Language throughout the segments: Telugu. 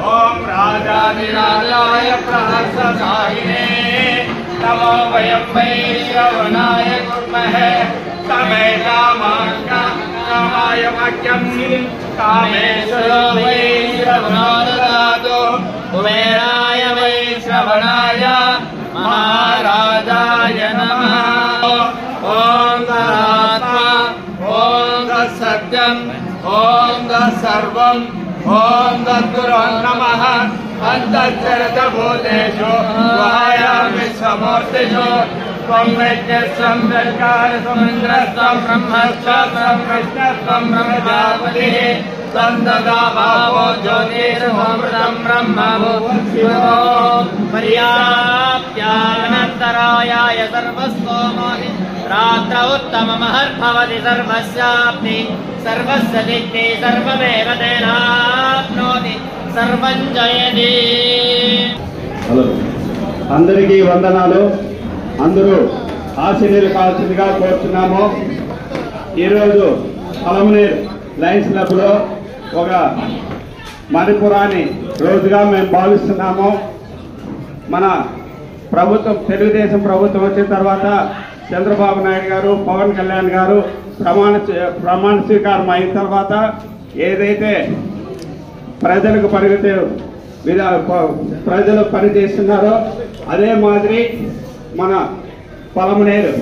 ओम राजाधिराजाय प्रहर्षदायिने नमो वयं वै श्रवणाय कुर्महे तमे कामाय वाक्यं कामेश्वरो वै श्रवणाददातु कुबेराय वै श्रवणाय महाराजाय नमः। ओम तदात्मा ओम तत्सत्यम् ओम तत्सर्वम् ओम तद्गुरो नमः। अन्तर्जगतभूतेषु गुहायामि समूर्तिषु त्वं वैद्यस्त्वं वेत्कारसमुद्रस्त्वं ब्रह्मस्त्वं कृष्णस्त्वं प्रजापतिः त्वं तदा भावो ज्योतिरमृतं ब्रह्म शिवो पर्याप्त्यानन्तरायाय सर्वस्तोमोहि रात्रौ उत्तममहर्भवति सर्वस्याप्ति सर्वस्य दिक्ति सर्वमेव तेनाप्नोति सर्वं जयति। అందరికీ వందనాలు. అందరూ ఆశీర్వాదాలు కావాల్సిందిగా కోరుతున్నాము. ఈరోజు పలమనేరు లయన్స్ క్లబ్లో ఒక మణిపురాన్ని రోజుగా మేము భావిస్తున్నాము. మన ప్రభుత్వం తెలుగుదేశం ప్రభుత్వం వచ్చిన తర్వాత చంద్రబాబు నాయుడు గారు పవన్ కళ్యాణ్ గారు ప్రమాణ స్వీకారం అయిన తర్వాత ఏదైతే ప్రజలకు ప్రజలు పనిచేస్తున్నారో అదే మాదిరి మన పలమనేరు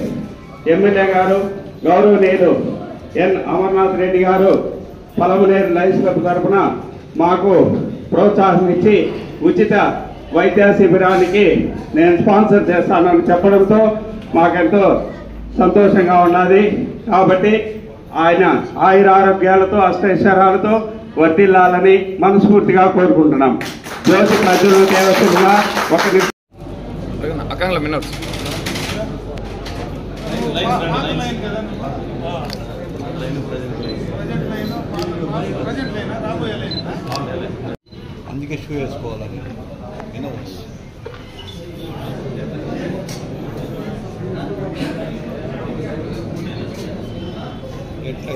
ఎమ్మెల్యే గారు గౌరవనీయులు ఎన్ అమర్నాథ్ రెడ్డి గారు పలమనేరు లయన్స్ క్లబ్ తరఫున మాకు ప్రోత్సాహం ఇచ్చి ఉచిత వైద్య శిబిరానికి నేను స్పాన్సర్ చేస్తానని చెప్పడంతో మాకెంతో సంతోషంగా ఉన్నది. కాబట్టి ఆయన ఆయురారోగ్యాలతో అష్టైశ్వర్యాలతో వర్ధిల్లాలని మనస్ఫూర్తిగా కోరుకుంటున్నాం. జ్యోతి ప్రజలు దేవతలుగా ఒక అందుకే షూ వేసుకోవాలని ఎట్లా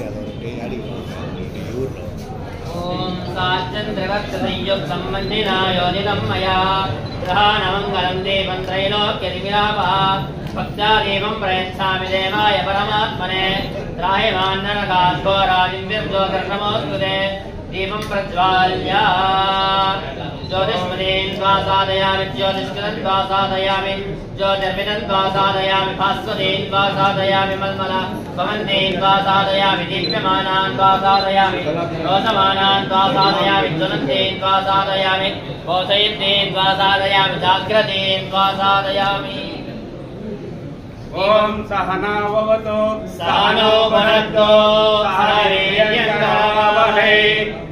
ఓం సాచంద్రవత్సంయుక్ సంబంధినాయోనితం మయా గ్రహాణమంగళం దేవం త్రైలోక్యదివిలాపః భక్త్యాదేవం ప్రయచ్ఛామి దేవాయ పరమాత్మనే త్రాహిమాన్నరకాఘోరాదివ్యర్జోదర్శమోస్తుతే దీపం ప్రజ్వాల్య ज्योतिष्मदीन् स्वासादयामि ज्योतिष्कृतं स्वासादयामि ज्योतिर्विदं स्वासादयामि भास्वतीन् स्वासादयामि मल्मल भवन्तीन् स्वासादयामि दीप्यमानान् स्वासादयामि रोचमानान् स्वासादयामि ज्वलन्तीन् स्वासादयामि घोषयन्तीन् स्वासादयामि जाग्रतीन् स्वासादयामि। ओम सहना भवतु सहनो भुनक्तु सह वीर्यङ्करवावहै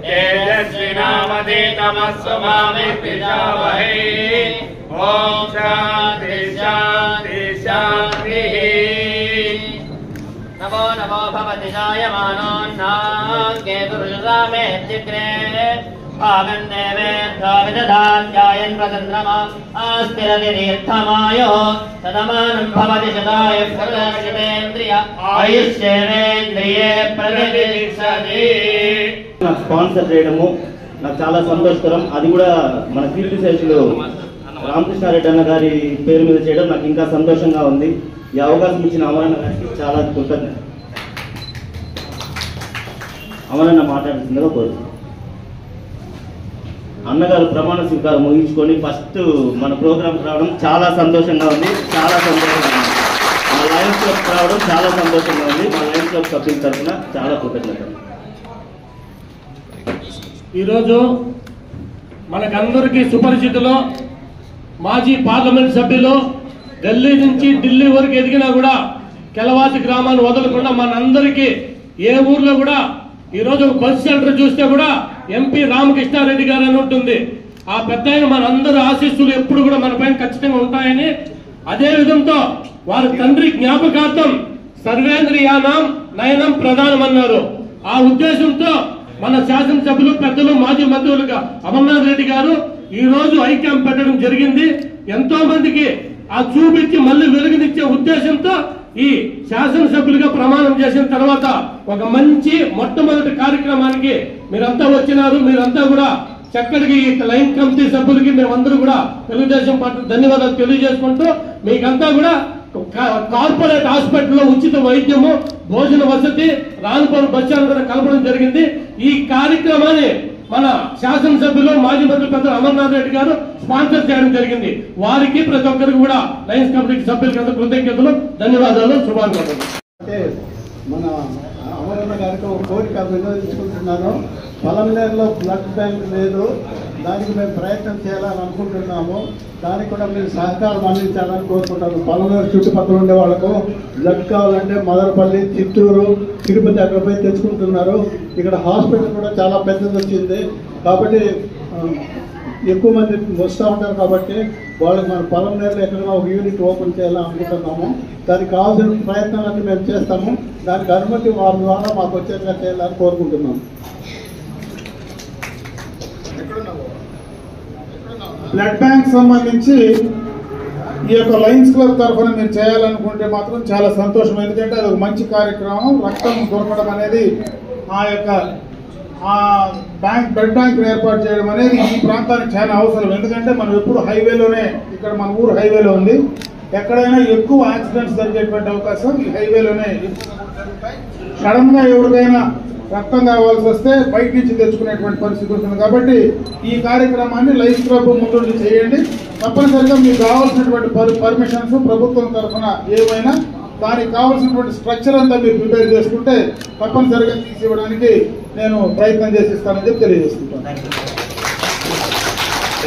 तेजस्विनावधीतमस्तु मा विद्विषावहै। ओम शान्ति शान्ति शान्तिः। नमो नमो भवति जायमानोऽन्नाङ्गे पुरुषसामेऽत्युग्रे आगन्देवेभ्यो विदधात्यायन् प्रचन्द्रमा आस्तिरतितीर्थमायो तदमानं भवति शतायुः सर्वशतेन्द्रिय आयुष्येवेन्द्रिये प्रतिष्ठति। నాకు స్పాన్సర్ చేయడము నాకు చాలా సంతోషకరం. అది కూడా మన కీర్తి శేషులు రామకృష్ణారెడ్డి అన్న గారి పేరు మీద చేయడం నాకు ఇంకా సంతోషంగా ఉంది. ఈ అవకాశం ఇచ్చిన అమరన్న గారికి చాలా కృతజ్ఞత. అమరన్న మాట్లాడుతుందిగా కోరుతున్నాను. అన్నగారు ప్రమాణ స్వీకారం ముగించుకొని ఫస్ట్ మన ప్రోగ్రాంకి రావడం చాలా సంతోషంగా ఉంది. చాలా సంతోషంగా ఉంది. మా లయన్స్ క్లబ్ రావడం చాలా సంతోషంగా ఉంది. మా లయన్స్ క్లబ్ సభ్యుల తరఫున చాలా కృతజ్ఞతలు. ఈరోజు మనకందరికీ సుపరిచితులు మాజీ పార్లమెంట్ సభ్యులు ఢిల్లీ నుంచి ఢిల్లీ వరకు ఎదిగినా కూడా కెలవాతి గ్రామాన్ని వదలకుండా మనందరికీ ఏ ఊర్లో కూడా ఈరోజు బస్ సెంటర్ చూస్తే కూడా ఎంపీ రామకృష్ణారెడ్డి గారు అని ఉంటుంది. ఆ పెద్ద ఆయన మనందరూ ఆశీస్సులు ఎప్పుడు కూడా మన పైన ఖచ్చితంగా ఉంటాయని, అదే విధంతో వారి తండ్రి జ్ఞాపకార్థం సర్వేంద్రియానం నయనం ప్రధానం అన్నారు. ఆ ఉద్దేశంతో మన శాసనసభ్యులు పెద్దలు మాజీ మంత్రులుగా అమర్నాథ్ రెడ్డి గారు ఈ రోజు ఐ క్యాంప్ పెట్టడం జరిగింది. ఎంతో మందికి ఆ చూపించి మళ్ళీ వెలుగునిచ్చే ఉద్దేశంతో ఈ శాసనసభ్యులుగా ప్రమాణం చేసిన తర్వాత ఒక మంచి మొట్టమొదటి కార్యక్రమానికి మీరంతా వచ్చినారు. మీరంతా కూడా చక్కటికి ఈ లైన్ కమిటీ సభ్యులకి మేమందరూ కూడా తెలుగుదేశం పార్టీ ధన్యవాదాలు తెలియజేసుకుంటూ మీకంతా కూడా కార్పొరేట్ హాస్పిటల్లో ఉచిత వైద్యము, భోజన వసతి, రానుపూర్ బస్ స్టాండ్ కూడా కలపడం జరిగింది. ఈ కార్యక్రమాన్ని మన శాసనసభ్యులు మాజీ మంత్రి పెద్దలు అమర్నాథ్ రెడ్డి గారు స్పాన్సర్ చేయడం జరిగింది. వారికి ప్రతి ఒక్కరికి కూడా లయన్స్ కమిటీ సభ్యులకి కృతజ్ఞతలు, ధన్యవాదాలు, శుభాకాంక్షలు. మన అమరన్న గారికి ఒక కోరిక వినియోగించుకుంటున్నాను. పొలంనేరులో బ్లడ్ బ్యాంక్ లేదు, దానికి మేము ప్రయత్నం చేయాలని అనుకుంటున్నాము. దానికి కూడా మీరు సహకారం అందించాలని కోరుకుంటాను. పొలంనేరు చుట్టుపక్కల ఉండే వాళ్ళకు బ్లడ్ కావాలంటే మదనపల్లి, చిత్తూరు, తిరుపతి అక్కడ పోయి తెచ్చుకుంటున్నారు. ఇక్కడ హాస్పిటల్ కూడా చాలా పెద్దది వచ్చింది కాబట్టి ఎక్కువ మంది వస్తూ ఉంటారు. కాబట్టి వాళ్ళకి మన పొలంనేరులో ఎక్కడైనా ఒక యూనిట్ ఓపెన్ చేయాలని అనుకుంటున్నాము. దానికి కావాల్సిన ప్రయత్నాలన్నీ మేము చేస్తాము. దానికి అనుమతి వారి ద్వారా మాకు వచ్చేట్లా చేయాలని కోరుకుంటున్నాము. బ్లడ్ బ్యాంక్ సంబంధించి ఈ యొక్క లయన్స్ క్లబ్ తరఫున మీరు చేయాలనుకుంటే మాత్రం చాలా సంతోషం. ఎందుకంటే అది ఒక మంచి కార్యక్రమం. రక్తం దొరకడం అనేది బ్లడ్ బ్యాంక్ ఏర్పాటు చేయడం అనేది ఈ ప్రాంతానికి చాలా అవసరం. ఎందుకంటే మనం ఎప్పుడు హైవేలోనే, ఇక్కడ మన ఊరు హైవేలో ఉంది, ఎక్కడైనా ఎక్కువ యాక్సిడెంట్స్ జరిగేటువంటి అవకాశం ఈ హైవేలోనే. సడన్ గా ఎవరికైనా రక్తం కావాల్సి వస్తే బయట నుంచి తెచ్చుకునేటువంటి పరిస్థితి ఉంటుంది. కాబట్టి ఈ కార్యక్రమాన్ని లయన్స్ క్లబ్ ముందుండి చేయండి. తప్పనిసరిగా మీకు కావాల్సినటువంటి పర్మిషన్స్ ప్రభుత్వం తరఫున ఏమైనా దానికి కావాల్సినటువంటి స్ట్రక్చర్ అంతా మీరు ప్రిపేర్ చేసుకుంటే తప్పనిసరిగా తీసి ఇవ్వడానికి నేను ప్రయత్నం చేసిస్తానని చెప్పి తెలియజేస్తున్నాను.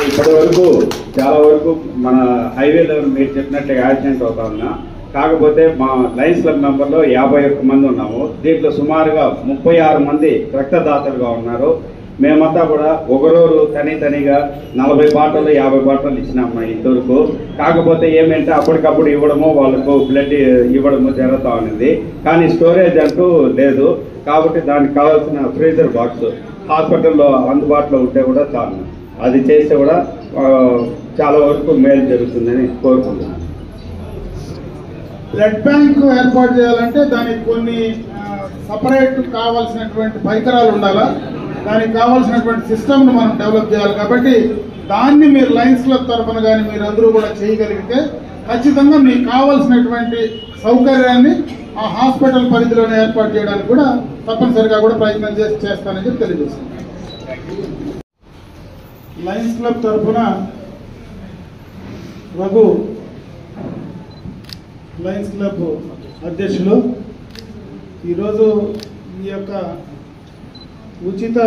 ఇప్పటి వరకు చాలా వరకు మన హైవేలో మీరు చెప్పినట్టుగా యాక్సిడెంట్ అవుతా ఉన్నా. కాకపోతే మా లయన్స్ క్లబ్ మెంబర్లో 51 మంది ఉన్నాము. దీంట్లో సుమారుగా 36 మంది రక్తదాతలుగా ఉన్నారు. మేమంతా కూడా ఒకరోజు తనిగా 40 బాటలు 50 బాటలు ఇచ్చినాము ఇంతవరకు. కాకపోతే ఏమంటే అప్పటికప్పుడు ఇవ్వడము, వాళ్ళకు బ్లడ్ ఇవ్వడము జరుగుతూ ఉన్నది. కానీ స్టోరేజ్ అంటూ లేదు. కాబట్టి దానికి కావాల్సిన ఫ్రీజర్ బాక్స్ హాస్పిటల్లో అందుబాటులో ఉంటే కూడా చాలు. అది చేస్తే కూడా చాలా వరకు మేలు జరుగుతుందని కోరుకుంటున్నాను. బ్లడ్ బ్యాంక్ ఏర్పాటు చేయాలంటే దానికి కొన్ని సపరేట్ కావాల్సినటువంటి పరికరాలు ఉండాలా, దానికి కావాల్సినటువంటి సిస్టమ్ను మనం డెవలప్ చేయాలి. కాబట్టి దాన్ని మీరు లయన్స్ క్లబ్ తరఫున కానీ మీరు అందరూ కూడా చేయగలిగితే ఖచ్చితంగా మీకు కావాల్సినటువంటి సౌకర్యాన్ని ఆ హాస్పిటల్ పరిధిలోనే ఏర్పాటు చేయడానికి కూడా తప్పనిసరిగా కూడా ప్రయత్నం చేస్తానని చెప్పి తెలియజేస్తాను. లయన్స్ క్లబ్ తరఫున రఘు, లయన్స్ క్లబ్ అధ్యక్షులు, ఈరోజు ఈ యొక్క ఉచిత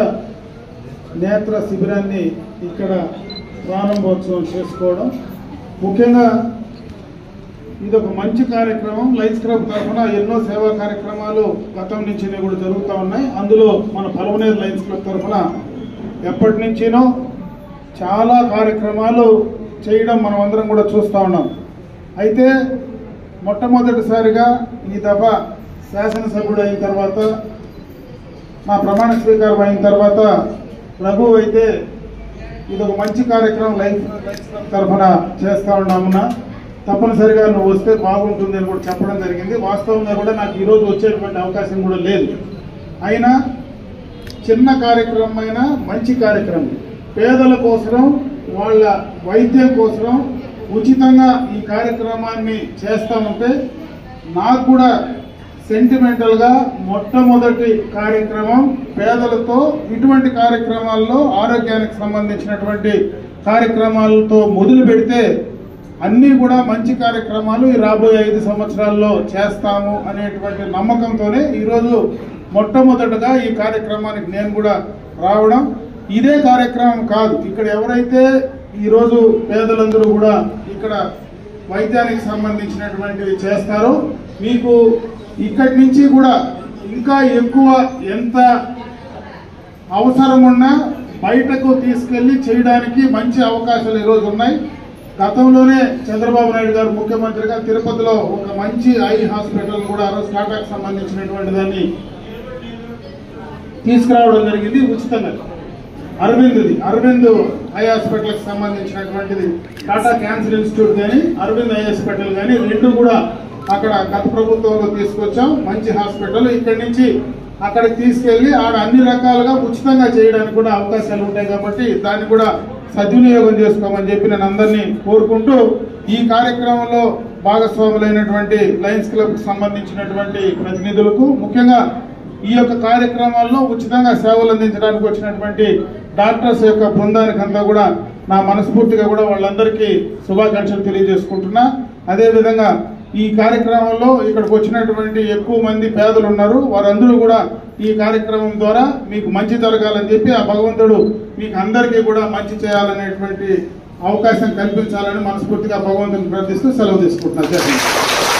నేత్ర శిబిరాన్ని ఇక్కడ ప్రారంభోత్సవం చేసుకోవడం ముఖ్యంగా ఇది ఒక మంచి కార్యక్రమం. లయన్స్ క్లబ్ తరఫున ఎన్నో సేవా కార్యక్రమాలు గతం నుంచి కూడా జరుగుతూ ఉన్నాయి. అందులో మన పలమనేరు లయన్స్ క్లబ్ తరఫున ఎప్పటి నుంచినో చాలా కార్యక్రమాలు చేయడం మనం అందరం కూడా చూస్తూ ఉన్నాం. అయితే మొట్టమొదటిసారిగా ఈ దఫా శాసనసభ్యుడు అయిన తర్వాత, నా ప్రమాణ స్వీకారం అయిన తర్వాత రఘు అయితే ఇది ఒక మంచి కార్యక్రమం లయన్స్ క్లబ్ తరఫున చేస్తూ ఉన్నామున్నా, తప్పనిసరిగా నువ్వు వస్తే బాగుంటుంది అని కూడా చెప్పడం జరిగింది. వాస్తవంగా కూడా నాకు ఈరోజు వచ్చేటువంటి అవకాశం కూడా లేదు. అయినా చిన్న కార్యక్రమం అయినా మంచి కార్యక్రమం, పేదల కోసం, వాళ్ళ వైద్యం కోసం ఉచితంగా ఈ కార్యక్రమాన్ని చేస్తామంటే నాకు కూడా సెంటిమెంటల్గా మొట్టమొదటి కార్యక్రమం పేదలతో ఇటువంటి కార్యక్రమాల్లో ఆరోగ్యానికి సంబంధించినటువంటి కార్యక్రమాలతో మొదలు పెడితే అన్నీ కూడా మంచి కార్యక్రమాలు ఈ రాబోయే 5 సంవత్సరాల్లో చేస్తాము అనేటువంటి నమ్మకంతోనే ఈరోజు మొట్టమొదటగా ఈ కార్యక్రమానికి నేను కూడా రావడం. ఇదే కార్యక్రమం కాదు, ఇక్కడ ఎవరైతే ఈరోజు పేదలందరూ కూడా ఇక్కడ వైద్యానికి సంబంధించినటువంటివి చేస్తారో మీకు ఇక్కడి నుంచి కూడా ఇంకా ఎక్కువ ఎంత అవసరం ఉన్నా బయటకు తీసుకెళ్లి చేయడానికి మంచి అవకాశాలు ఈరోజు ఉన్నాయి. గతంలోనే చంద్రబాబు నాయుడు గారు ముఖ్యమంత్రిగా తిరుపతిలో ఒక మంచి ఐ హాస్పిటల్ కూడా టాటాకు సంబంధించినటువంటి దాన్ని తీసుకురావడం జరిగింది ఉచితంగా. అరవింద్ ఐ హాస్పిటల్కి సంబంధించినటువంటిది టాటా క్యాన్సర్ ఇన్స్టిట్యూట్ కానీ అరవింద్ ఐ హాస్పిటల్ కానీ రెండు కూడా అక్కడ గత ప్రభుత్వంలో తీసుకొచ్చాం. మంచి హాస్పిటల్. ఇక్కడి నుంచి అక్కడికి తీసుకెళ్లి ఆడ అన్ని రకాలుగా ఉచితంగా చేయడానికి కూడా అవకాశాలు ఉంటాయి కాబట్టి దాన్ని కూడా సద్వినియోగం చేసుకోమని చెప్పి నేను అందరినీ కోరుకుంటూ ఈ కార్యక్రమంలో భాగస్వాములైనటువంటి లయన్స్ క్లబ్ కి సంబంధించినటువంటి ప్రతినిధులకు, ముఖ్యంగా ఈ యొక్క కార్యక్రమాల్లో ఉచితంగా సేవలు అందించడానికి వచ్చినటువంటి డాక్టర్స్ యొక్క బృందానికి అంతా కూడా నా మనస్ఫూర్తిగా కూడా వాళ్ళందరికీ శుభాకాంక్షలు తెలియజేసుకుంటున్నా. అదేవిధంగా ఈ కార్యక్రమంలో ఇక్కడికి వచ్చినటువంటి ఎక్కువ మంది పేదలు ఉన్నారు. వారందరూ కూడా ఈ కార్యక్రమం ద్వారా మీకు మంచి జరగాలని చెప్పి ఆ భగవంతుడు మీకు అందరికీ కూడా మంచి చేయాలనేటువంటి అవకాశం కల్పించాలని మనస్ఫూర్తిగా భగవంతుని ప్రార్థిస్తూ సెలవు తీసుకుంటున్నాను.